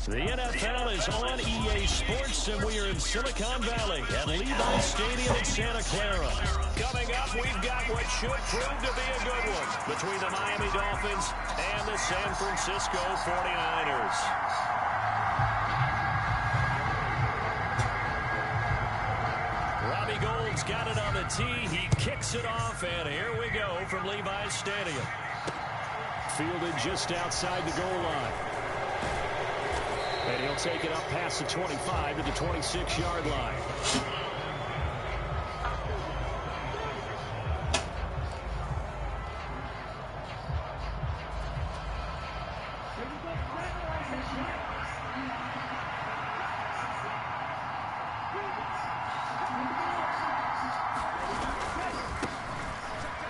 The NFL is on EA Sports, and we are in Silicon Valley at Levi's Stadium in Santa Clara. Coming up, we've got what should prove to be a good one between the Miami Dolphins and the San Francisco 49ers. Robbie Gould's got it on the tee. He kicks it off, and here we go from Levi's Stadium. Fielded just outside the goal line. And he'll take it up past the 25 to the 26-yard line.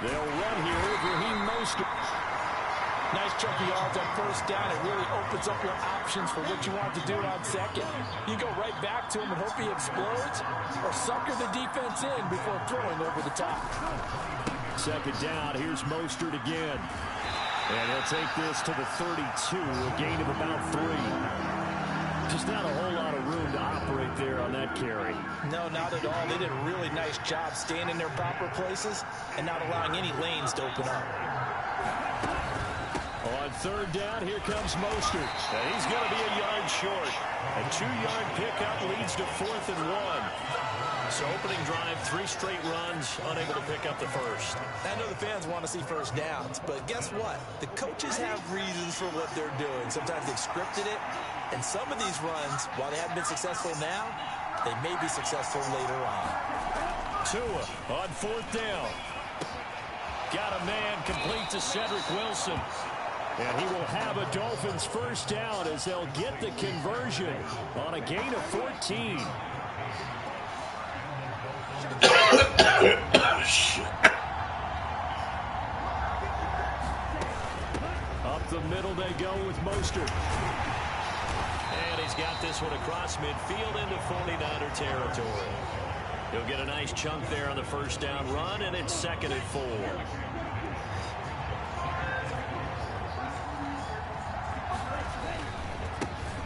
They'll run here with Raheem Mostert. Nice chunk of yards on first down. It really opens up your options for what you want to do on second. You go right back to him and hope he explodes, or sucker the defense in before throwing over the top. Second down, here's Mostert again. And he'll take this to the 32, a gain of about 3. Just not a whole lot of room to operate there on that carry. No, not at all. They did a really nice job staying in their proper places and not allowing any lanes to open up. On third down, here comes Mostert. And he's going to be a yard short. A 2-yard pickup leads to 4th and 1. So opening drive, 3 straight runs, unable to pick up the first. I know the fans want to see first downs, but guess what? The coaches have reasons for what they're doing. Sometimes they've scripted it, and some of these runs, while they haven't been successful now, they may be successful later on. Tua on 4th down. Got a man complete to Cedric Wilson. And he will have a Dolphins first down as they'll get the conversion on a gain of 14. Up the middle they go with Mostert. And he's got this one across midfield into 49er territory. He'll get a nice chunk there on the first down run, and it's 2nd and 4.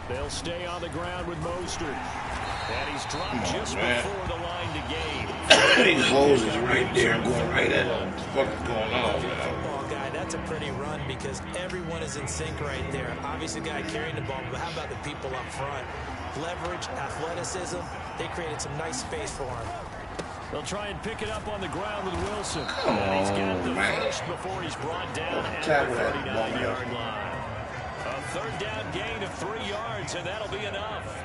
They'll stay on the ground with Mostert. And he's dropped just before the line to gain. These holes is right there going right at him. What the fuck is going on, man? Football guy, that's a pretty run because everyone is in sync right there. Obviously, the guy carrying the ball, but how about the people up front? Leverage, athleticism, they created some nice space for him. They'll try and pick it up on the ground with Wilson. And he's got the first before he's brought down at the 39-yard line. A third down gain of 3 yards, and that'll be enough.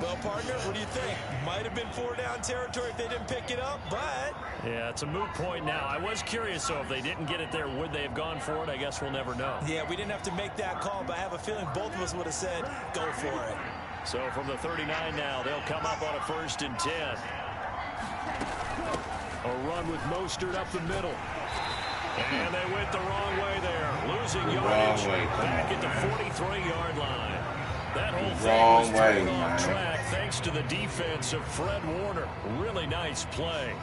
Well, partner, what do you think? Might have been 4-down territory if they didn't pick it up, but... Yeah, it's a moot point now. I was curious, though, if they didn't get it there, would they have gone for it? I guess we'll never know. Yeah, we didn't have to make that call, but I have a feeling both of us would have said, go for it. So from the 39 now, they'll come up on a 1st and 10. A run with Mostert up the middle. And they went the wrong way there. Losing yardage back at the 43-yard line. That whole thing was thrown off track thanks to the defense of Fred Warner. Really nice play.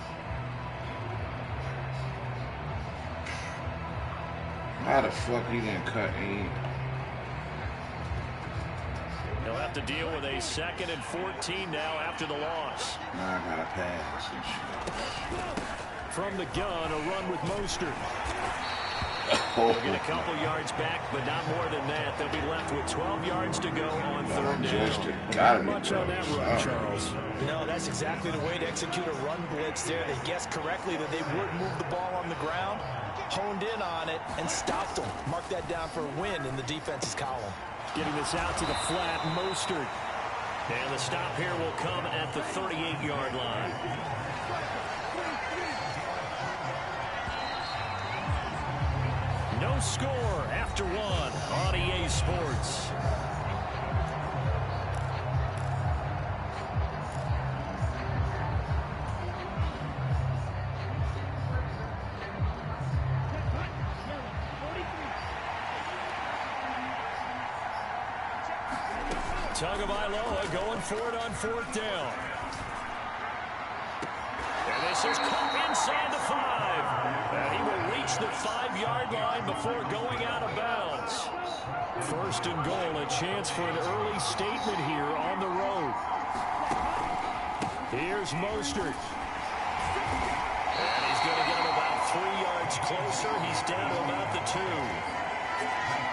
How the fuck he didn't cut in? He'll have to deal with a 2nd and 14 now after the loss. Now I gotta pass and shit. From the gun, a run with Mostert. They'll get a couple yards back, but not more than that. They'll be left with 12 yards to go on 3rd down. Not much on that run, Charles. No, that's exactly the way to execute a run blitz there. They guessed correctly that they would move the ball on the ground, honed in on it, and stopped them. Mark that down for a win in the defense's column. Getting this out to the flat, Mostert. And the stop here will come at the 38-yard line. No score after 1 on EA Sports. Tagovailoa going for it on 4th down. And this is caught inside the 5. And he will reach the 5-yard line before going out of bounds. 1st and goal, a chance for an early statement here on the road. Here's Mostert. And he's going to get him about 3 yards closer. He's down to about the 2.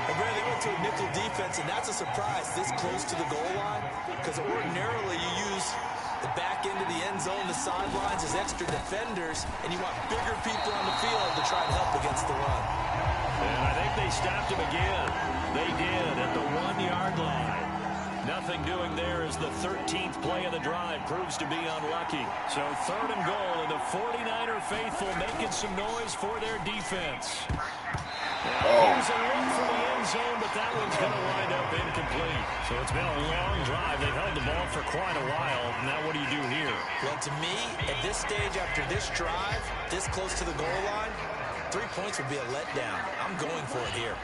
And Brad, they went to a nickel defense, and that's a surprise this close to the goal line, because ordinarily you use the back end of the end zone, the sidelines as extra defenders, and you want bigger people on the field to try and help against the run. And I think they stopped him again. They did at the 1-yard line. Nothing doing there as the 13th play of the drive proves to be unlucky. So 3rd and goal, and the 49er faithful making some noise for their defense. Here's a look for the end zone, but that one's going to wind up incomplete. So it's been a long drive. They've held the ball for quite a while. Now what do you do here? Well, to me, at this stage after this drive, this close to the goal line, 3 points would be a letdown. I'm going for it here.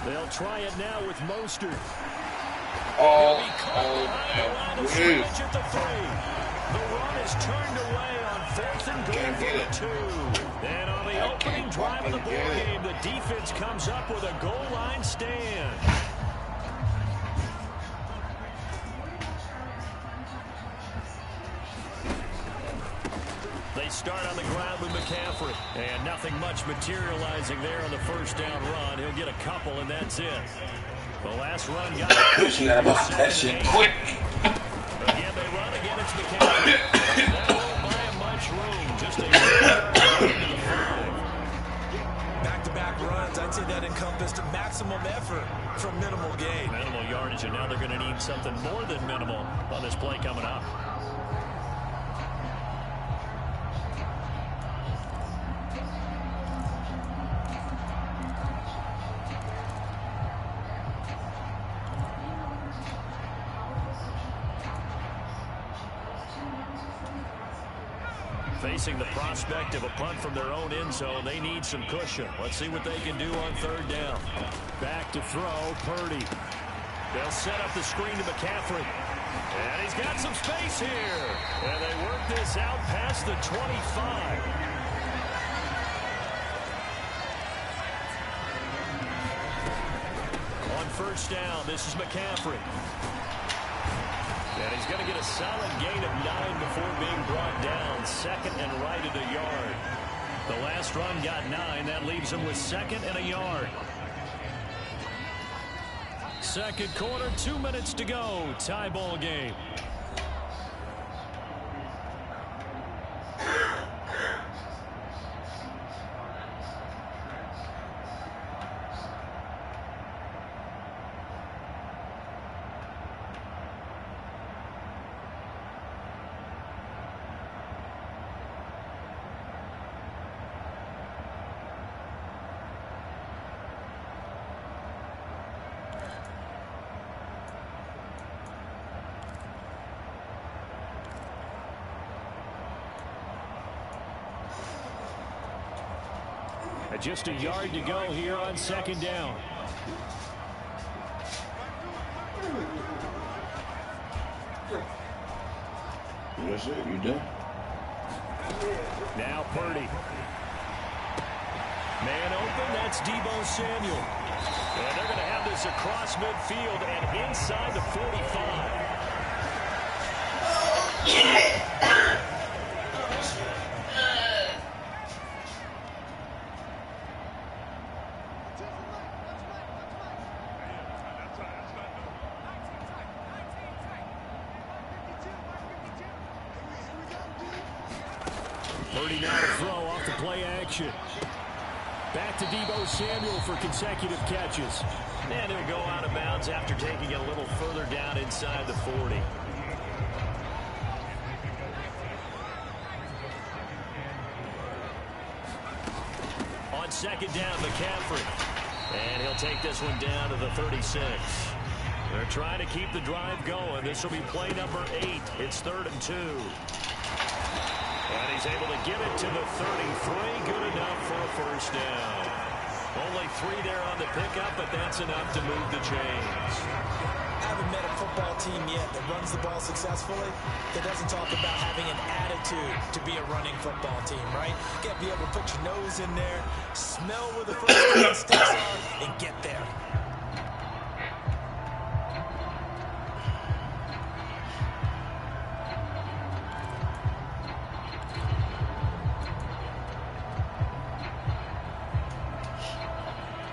They'll try it now with Mostert. Oh, At the 3. The run is turned away on 4th and goal for the 2. And on the opening drive of the ball game, the defense comes up with a goal line stand. They start on the ground with McCaffrey. And nothing much materializing there on the 1st down run. He'll get a couple, and that's it. The last run got pushing that about that shit quick. Again, they run again. It's McCaffrey. That won't buy him much room. Just a yard into the 5. Back-to-back runs, I'd say that encompassed maximum effort from minimal gain. Minimal yardage, and now they're going to need something more than minimal on this play coming up. Facing the prospect of a punt from their own end zone, they need some cushion. Let's see what they can do on 3rd down. Back to throw, Purdy. They'll set up the screen to McCaffrey. And he's got some space here. And they work this out past the 25. On 1st down, this is McCaffrey. And he's going to get a solid gain of 9 before being brought down. 2nd and right at a yard. The last run got 9. That leaves him with 2nd and a yard. 2nd quarter, 2 minutes to go. Tie ball game. Just a yard to go here on 2nd down. That's it. You done? Now Purdy. Man open. That's Deebo Samuel. And they're going to have this across midfield and inside the 45. Purdy now to throw off the play action. Back to Deebo Samuel for consecutive catches. And he'll go out of bounds after taking it a little further down inside the 40. On 2nd down, McCaffrey. And he'll take this one down to the 36. They're trying to keep the drive going. This will be play number 8. It's 3rd and 2. And he's able to get it to the 33. Good enough for a first down. Only 3 there on the pickup, but that's enough to move the chains. I haven't met a football team yet that runs the ball successfully that doesn't talk about having an attitude to be a running football team, right? You got to be able to put your nose in there, smell where the first down sticks are, and get there.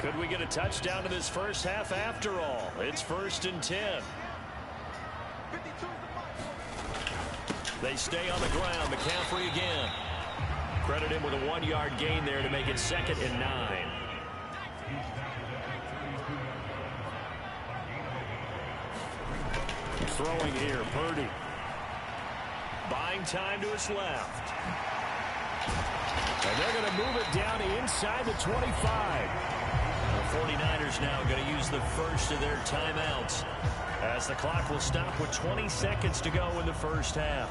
Could we get a touchdown to this first half after all? It's 1st and 10. They stay on the ground. McCaffrey again. Credit him with a 1-yard gain there to make it 2nd and 9. Throwing here, Purdy. Buying time to his left. And they're going to move it down to inside the 25. The 49ers now going to use the first of their timeouts as the clock will stop with 20 seconds to go in the first half.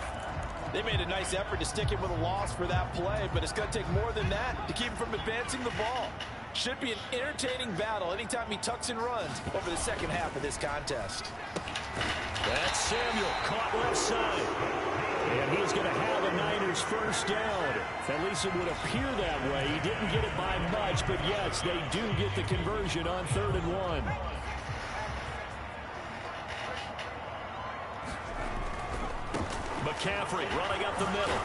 They made a nice effort to stick him with a loss for that play, but it's going to take more than that to keep him from advancing the ball. Should be an entertaining battle anytime he tucks and runs over the second half of this contest. That's Samuel caught left side. And he's going to have a Niners first down. At least it would appear that way. He didn't get it by much, but yes, they do get the conversion on 3rd and 1. McCaffrey running up the middle.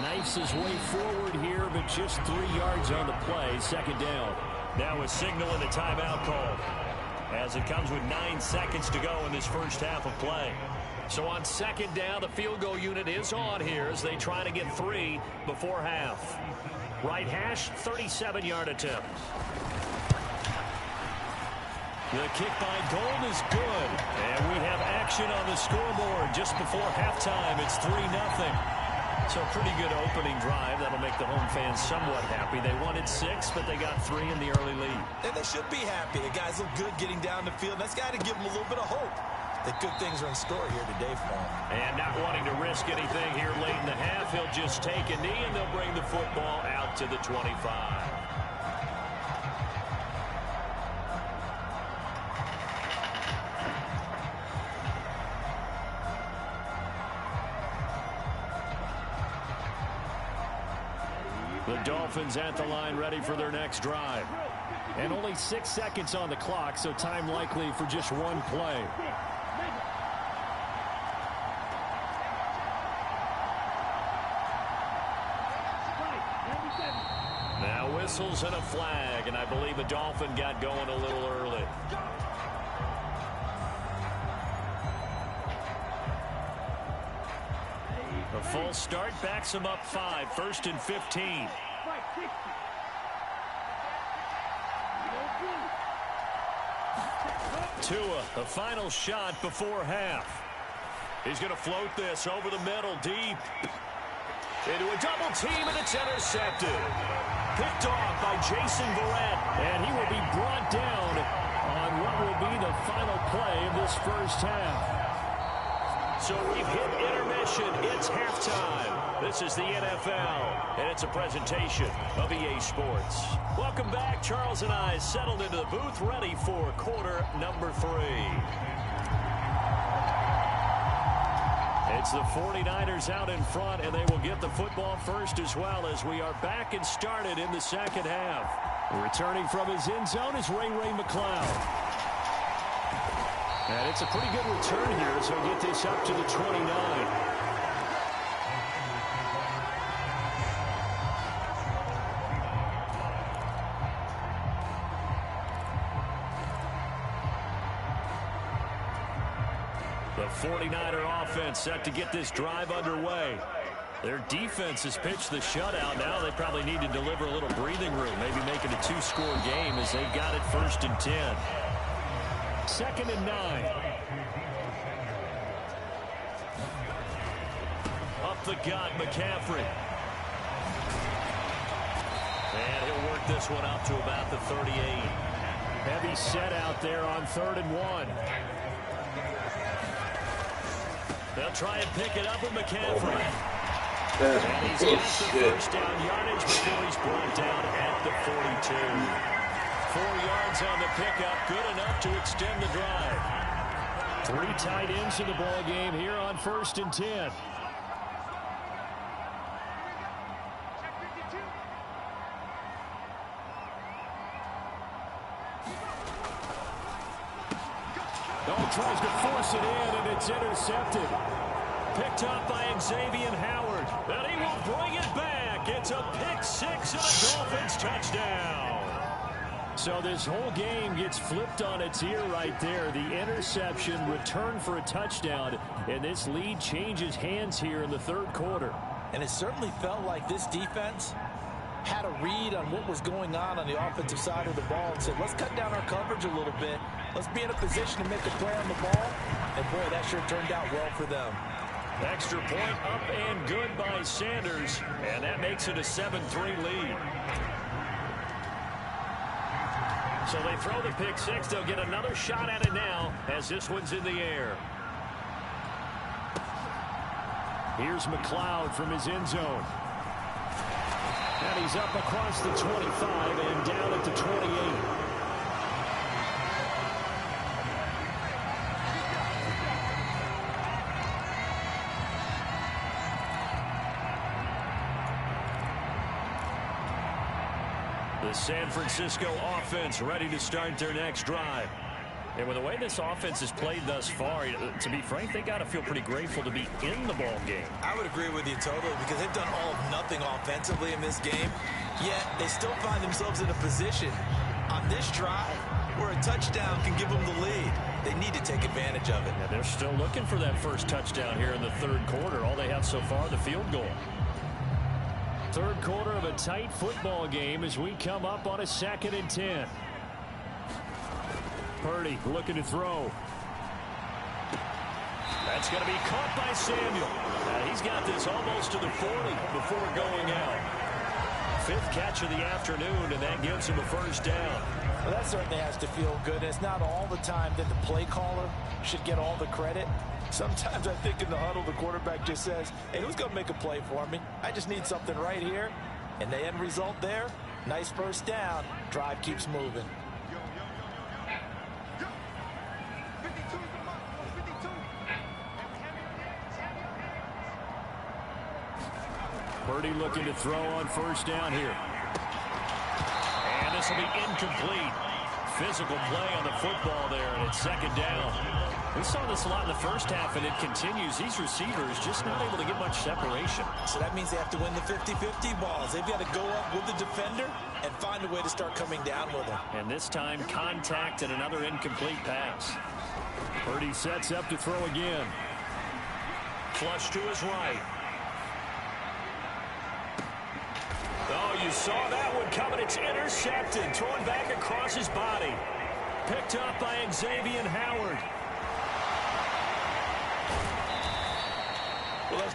Knifes his way forward here, but just 3 yards on the play. 2nd down. Now a signal and a timeout called, as it comes with 9 seconds to go in this first half of play. So on 2nd down, the field goal unit is on here as they try to get 3 before half. Right hash, 37-yard attempt. The kick by Gold is good. And we have action on the scoreboard just before halftime. It's 3-0. So a pretty good opening drive. That'll make the home fans somewhat happy. They wanted 6, but they got 3 in the early lead. And they should be happy. The guys look good getting down the field. That's got to give them a little bit of hope that good things are in store here today for him. And not wanting to risk anything here late in the half, he'll just take a knee, and they'll bring the football out to the 25. The Dolphins at the line ready for their next drive. And only 6 seconds on the clock, so time likely for just one play. Now whistles and a flag, and I believe a Dolphin got going a little early. A full start backs him up 5, 1st and 15. Tua, the final shot before half. He's going to float this over the middle, deep. Into a double team, and it's intercepted. Picked off by Jason Verrett, and he will be brought down on what will be the final play of this first half. So we've hit intermission. It's halftime. This is the NFL, and it's a presentation of EA Sports. Welcome back. Charles and I settled into the booth, ready for quarter number 3. It's the 49ers out in front, and they will get the football first as well as we are back and started in the second half. Returning from his end zone is Ray McCloud. And it's a pretty good return here, so get this up to the 29. The 49er offense set to get this drive underway. Their defense has pitched the shutout. Now they probably need to deliver a little breathing room, maybe make it a 2-score game as they've got it 1st and 10. 2nd and 9. Up the gut, McCaffrey. And he'll work this one up to about the 38. Heavy set out there on 3rd and 1. They'll try and pick it up with McCaffrey. And he's got the first down yardage before he's brought down at the 42. 4 yards on the pickup, good enough to extend the drive. 3 tight ends in the ball game here on 1st and 10. Tries to force it in, and it's intercepted. Picked up by Xavier Howard. And he will bring it back. It's a pick 6 and a Dolphins touchdown. So this whole game gets flipped on its ear right there. The interception, return for a touchdown, and this lead changes hands here in the 3rd quarter. And it certainly felt like this defense had a read on what was going on the offensive side of the ball and said, let's cut down our coverage a little bit. Let's be in a position to make a play on the ball. And, boy, that sure turned out well for them. Extra point up and good by Sanders. And that makes it a 7-3 lead. So they throw the pick 6. They'll get another shot at it now as this one's in the air. Here's McLeod from his end zone. And he's up across the 25 and down at the 28. The San Francisco offense ready to start their next drive. And with the way this offense has played thus far, to be frank, they got to feel pretty grateful to be in the ball game. I would agree with you totally because they've done all of nothing offensively in this game, yet they still find themselves in a position on this drive where a touchdown can give them the lead. They need to take advantage of it. And they're still looking for that first touchdown here in the 3rd quarter. All they have so far, the field goal. 3rd quarter of a tight football game as we come up on a 2nd and 10. Purdy looking to throw. That's going to be caught by Samuel. He's got this almost to the 40 before going out. 5th catch of the afternoon, and that gives him a first down. Well, that certainly has to feel good. It's not all the time that the play caller should get all the credit. Sometimes I think in the huddle, the quarterback just says, hey, who's going to make a play for me? I just need something right here. And the end result there, nice first down. Drive keeps moving. Purdy looking to throw on first down here. And this will be incomplete. Physical play on the football there, and it's 2nd down. We saw this a lot in the first half, and it continues. These receivers just not able to get much separation. So that means they have to win the 50-50 balls. They've got to go up with the defender and find a way to start coming down with them. And this time, contact and another incomplete pass. Purdy sets up to throw again. Flush to his right. Oh, you saw that one coming. It's intercepted. Thrown back across his body. Picked up by Xavier Howard. Well, that's...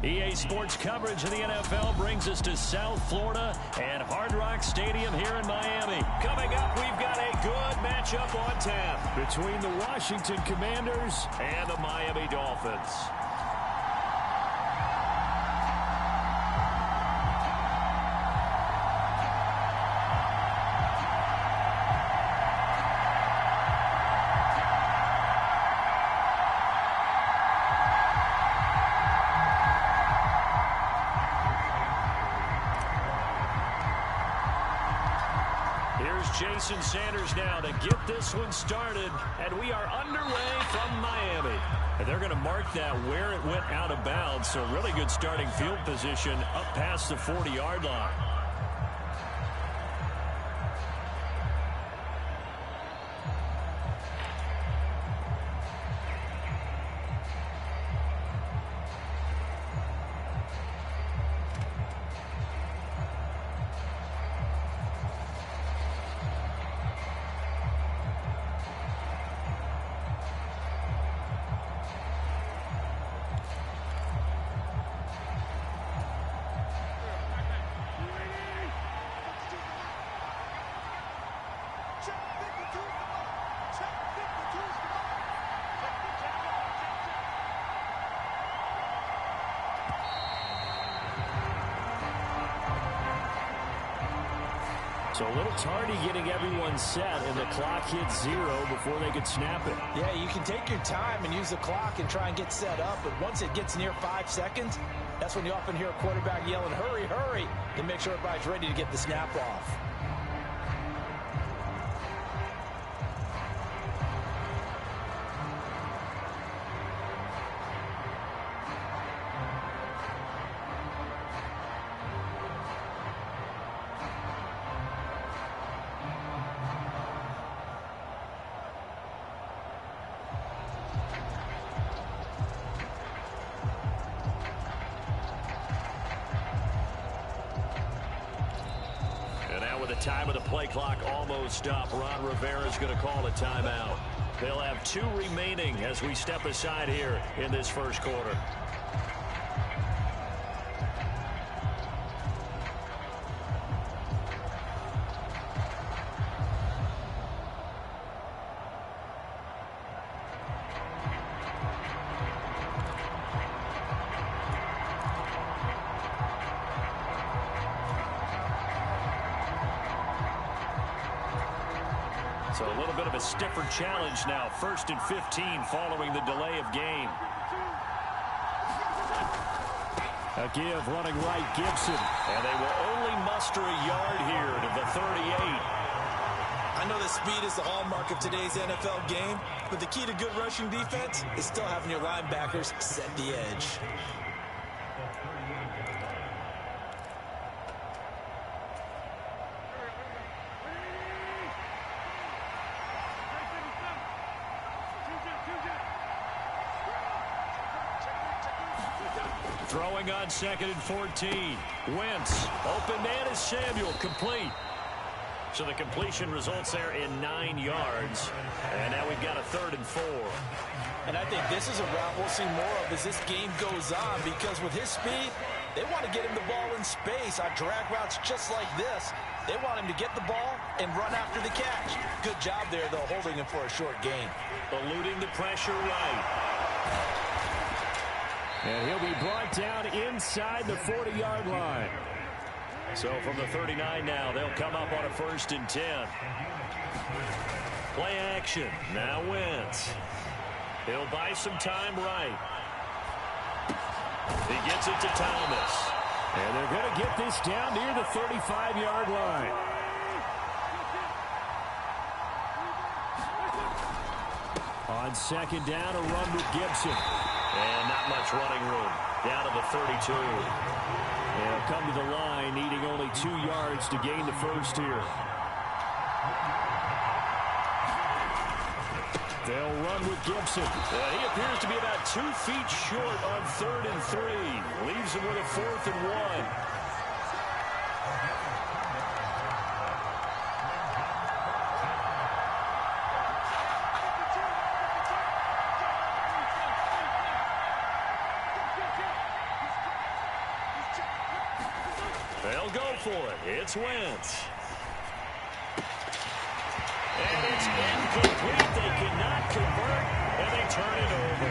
EA Sports coverage of the NFL brings us to South Florida and Hard Rock Stadium here in Miami. Coming up, we've got a good matchup on tap between the Washington Commanders and the Miami Dolphins. Jason Sanders now to get this one started, and we are underway from Miami. And they're going to mark that where it went out of bounds, so really good starting field position up past the 40-yard line. So a little tardy getting everyone set, and the clock hits 0 before they could snap it. Yeah, you can take your time and use the clock and try and get set up, but once it gets near 5 seconds, that's when you often hear a quarterback yelling, hurry, hurry, to make sure everybody's ready to get the snap off. Time of the play clock almost up. Ron Rivera is going to call a timeout. They'll have 2 remaining as we step aside here in this first quarter. So a little bit of a stiffer challenge now. 1st and 15 following the delay of game. A give running right, Gibson. And they will only muster a yard here to the 38. I know that speed is the hallmark of today's NFL game, but the key to good rushing defense is still having your linebackers set the edge. Throwing on 2nd and 14. Wentz. Open man is Samuel. Complete. So the completion results there in 9 yards. And now we've got a 3rd and 4. And I think this is a route we'll see more of as this game goes on, because with his speed, they want to get him the ball in space on drag routes just like this. They want him to get the ball and run after the catch. Good job there, though, holding him for a short gain. Eluding the pressure right. And he'll be brought down inside the 40-yard line. So from the 39 now, they'll come up on a 1st and 10. Play action. Now Wentz. He'll buy some time right. He gets it to Thomas. And they're going to get this down near the 35-yard line. On 2nd down, a run with Gibson. And not much running room. Down to the 32. They'll come to the line, needing only 2 yards to gain the first here. They'll run with Gibson. He appears to be about 2 feet short on 3rd and 3. Leaves him with a 4th and 1. They'll go for it. It's Wentz. And it's incomplete. They cannot convert, and they turn it over.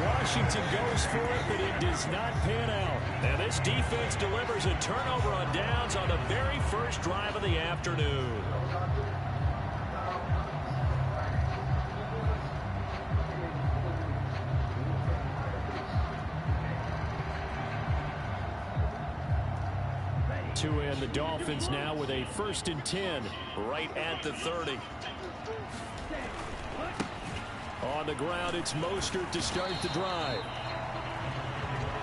Washington goes for it, but it does not pan out. And this defense delivers a turnover on downs on the very first drive of the afternoon. To end the Dolphins now with a 1st and 10 right at the 30. On the ground, it's Mostert to start the drive.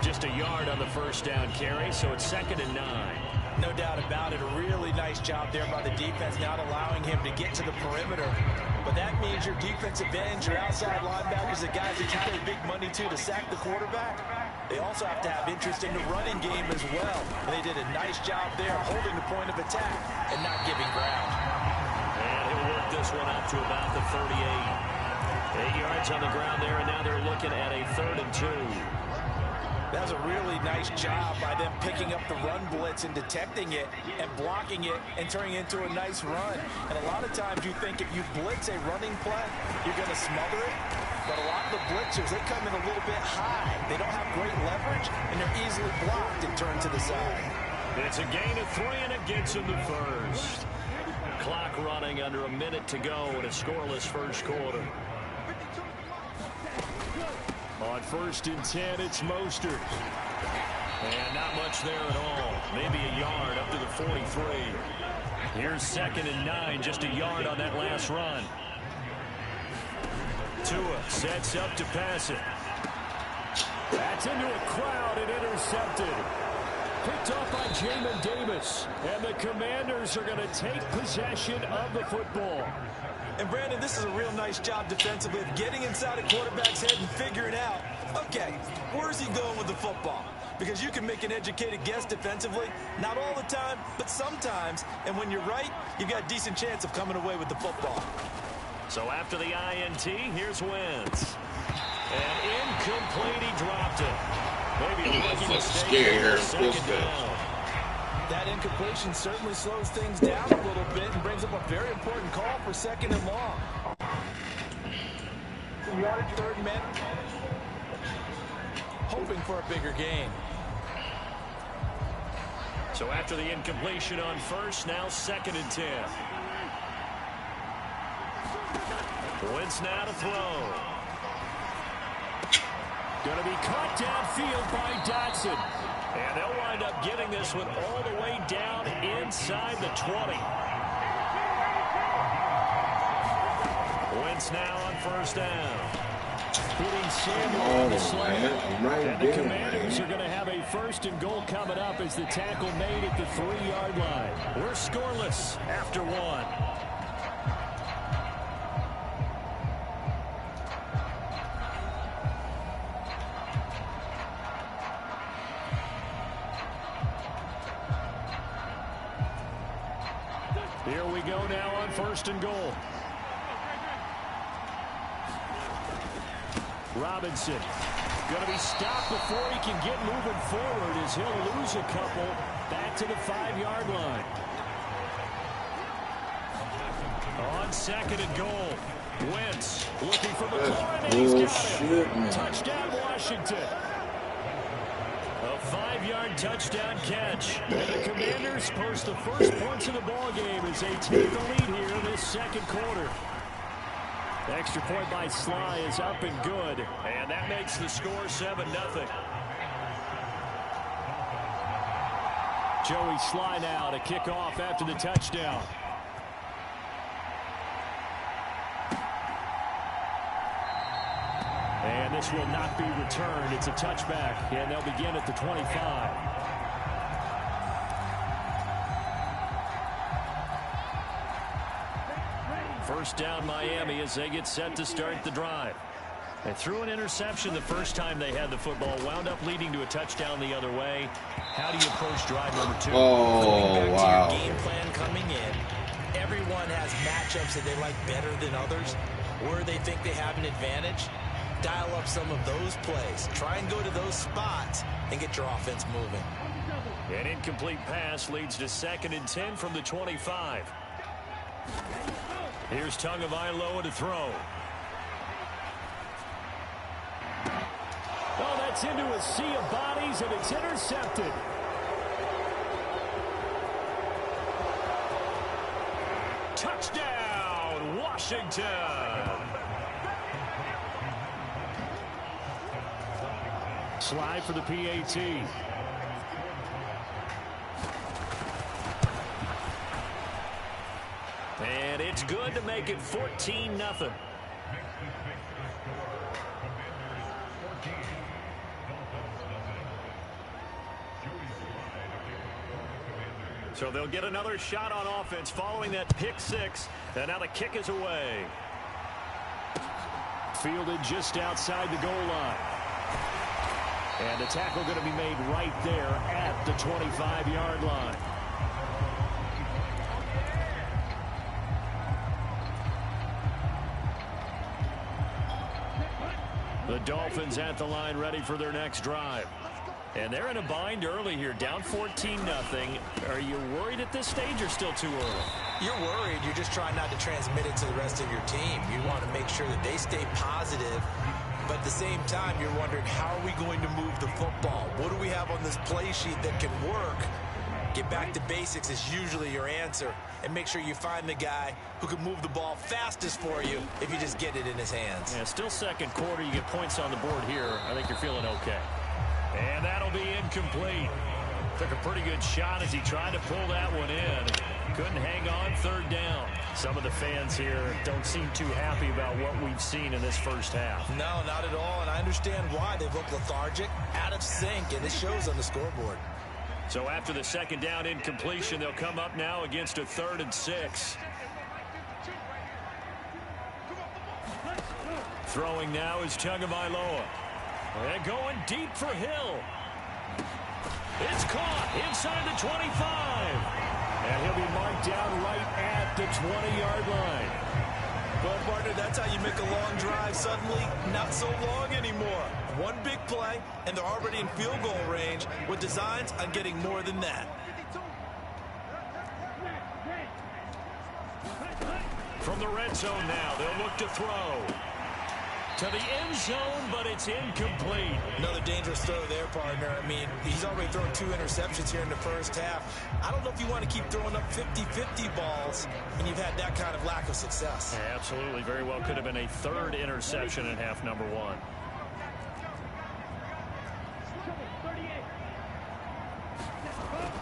Just a yard on the first down carry, so it's 2nd and 9. No doubt about it. A really nice job there by the defense, not allowing him to get to the perimeter. But that means your defensive ends, your outside linebackers, the guys that you pay big money to sack the quarterback, they also have to have interest in the running game as well. And they did a nice job there holding the point of attack and not giving ground. And he'll work this one up to about the 38. 8 yards on the ground there, and now they're looking at a 3rd and 2. That was a really nice job by them picking up the run blitz and detecting it and blocking it and turning it into a nice run. And a lot of times you think if you blitz a running play, you're going to smother it. But a lot of the blitzers, they come in a little bit high. They don't have great leverage, and they're easily blocked and turned to the side. It's a gain of 3, and it gets in the first. Clock running under a minute to go in a scoreless first quarter. On 1st and 10, it's Mostert. And not much there at all. Maybe a yard up to the 43. Here's 2nd and 9, just a yard on that last run. Tua sets up to pass it. That's into a crowd and intercepted. Picked up by Jamin Davis. And the Commanders are going to take possession of the football. And, Brandon, this is a real nice job defensively of getting inside a quarterback's head and figuring out, okay, where's he going with the football? Because you can make an educated guess defensively, not all the time, but sometimes. And when you're right, you've got a decent chance of coming away with the football. So after the INT, here's Wentz. And incomplete, he dropped it. Maybe a rookie mistake. 2nd down. That incompletion certainly slows things down a little bit and brings up a very important call for 2nd and long. 3rd man, hoping for a bigger gain. So after the incompletion on 1st, now 2nd and 10. Wentz now to throw. Going to be caught downfield by Dotson. And they'll wind up getting this one all the way down inside the 20. Wentz now on 1st down. Hitting Samuel on the slant. And the Commanders are going to have a 1st and goal coming up as the tackle made at the 3-yard line. We're scoreless after 1. Here we go now on 1st and goal. Robinson going to be stopped before he can get moving forward as he'll lose a couple back to the 5-yard line. On 2nd and goal, Wentz looking for McLaurin, and he's got it. Touchdown, Washington. A 5-yard touchdown catch. And the Commanders post the first points of the ball game as they take the lead here in this 2nd quarter. The extra point by Sly is up and good. And that makes the score 7-0. Joey Sly now to kick off after the touchdown. And this will not be returned. It's a touchback, and they'll begin at the 25. First down, Miami, as they get set to start the drive. They threw an interception the first time they had the football, wound up leading to a touchdown the other way. How do you approach drive number 2? Going back to your game plan coming in, everyone has matchups that they like better than others, where they think they have an advantage. Dial up some of those plays. Try and go to those spots and get your offense moving. An incomplete pass leads to 2nd and 10 from the 25. Here's Tagovailoa to throw. Oh, that's into a sea of bodies, and it's intercepted. Touchdown, Washington. Slide for the PAT. And it's good to make it 14-0. So they'll get another shot on offense following that pick six. And now the kick is away. Fielded just outside the goal line. And the tackle going to be made right there at the 25-yard line. The Dolphins at the line ready for their next drive. And they're in a bind early here, down 14-0. Are you worried at this stage or still too early? You're worried. You're just trying not to transmit it to the rest of your team. You want to make sure that they stay positive. But at the same time, you're wondering, how are we going to move the football? What do we have on this play sheet that can work? Get back to basics is usually your answer. And make sure you find the guy who can move the ball fastest for you if you just get it in his hands. Yeah, still second quarter. You get points on the board here. I think you're feeling okay. And that'll be incomplete. Took a pretty good shot as he tried to pull that one in. Couldn't hang on, 3rd down. Some of the fans here don't seem too happy about what we've seen in this first half. No, not at all, and I understand why. They look lethargic, out of sync, and it shows on the scoreboard. So after the 2nd down incompletion, they'll come up now against a 3rd and 6. Throwing now is Tagovailoa. And going deep for Hill. It's caught inside the 25. And he'll be marked down right at the 20-yard line. Well, partner, that's how you make a long drive suddenly not so long anymore. One big play, and they're already in field goal range with designs on getting more than that. From the red zone now, they'll look to throw. To the end zone, but it's incomplete. Another dangerous throw there, partner. I mean, he's already thrown 2 interceptions here in the first half. I don't know if you want to keep throwing up 50-50 balls when you've had that kind of lack of success. Yeah, absolutely. Very well could have been a 3rd interception in half number 1.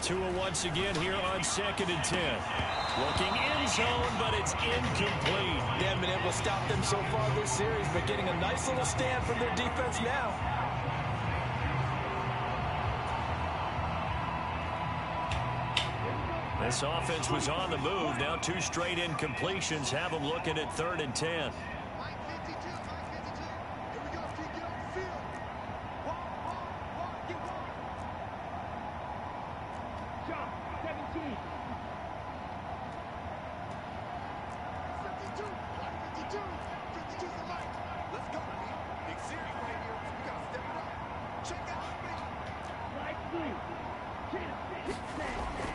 Tua once again here on 2nd and 10. Looking end zone, but it's incomplete. They haven't been able to stop them so far this series, but getting a nice little stand from their defense now. This offense was on the move. Now 2 straight incompletions have them looking at 3rd and 10.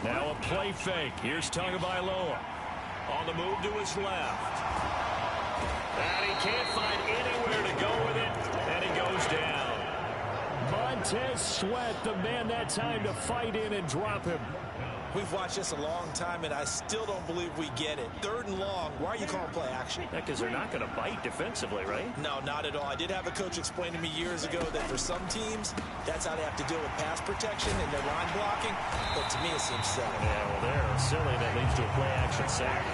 Now a play fake. Here's Tagovailoa. On the move to his left. And he can't find anywhere to go with it. And he goes down. Montez Sweat, the man that time to fight in and drop him. We've watched this a long time, and I still don't believe we get it. 3rd and long. Why are you calling play action? Because they're not going to bite defensively, right? No, not at all. I did have a coach explain to me years ago that for some teams, that's how they have to deal with pass protection and their line blocking. But to me, it seems silly. Yeah, well, they're silly. That leads to a play-action sack.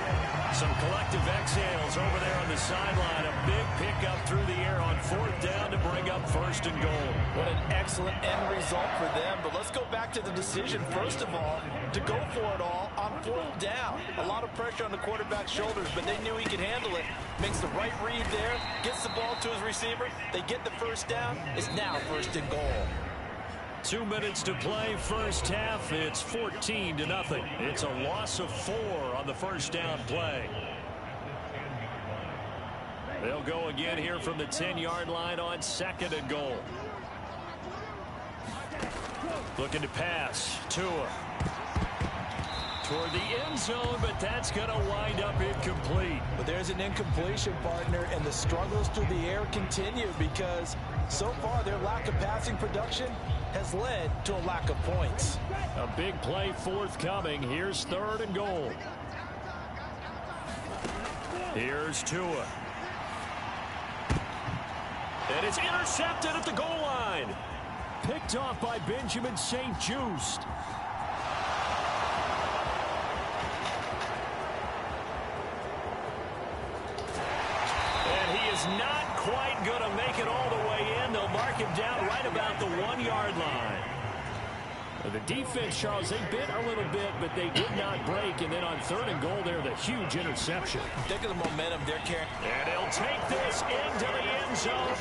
Some collective exhales over there on the sideline. A big pickup through the air on 4th down to bring up 1st and goal. What an excellent end result for them. But let's go back to the decision, first of all, to go for it all on 4th down. A lot of pressure on the quarterback's shoulders, but they knew he could handle it. Makes the right read there, gets the ball to his receiver. They get the 1st down. It's now 1st and goal. 2 minutes to play, first half. It's 14-0. It's a loss of 4 on the 1st down play. They'll go again here from the 10-yard line on 2nd and goal. Looking to pass. Tua. Toward the end zone, but that's going to wind up incomplete. But there's an incompletion, partner, and the struggles through the air continue because so far their lack of passing production has led to a lack of points. A big play forthcoming. Here's 3rd and goal. Here's Tua. And it's intercepted at the goal line. Picked off by Benjamin St-Juste. And he is not quite going to make it all the way in. They'll mark him down right about the 1-yard line. The defense, Charles, they bit a little bit, but they did not break. And then on 3rd and goal there, the huge interception. Think of the momentum they're carrying. And he'll take this into the end zone.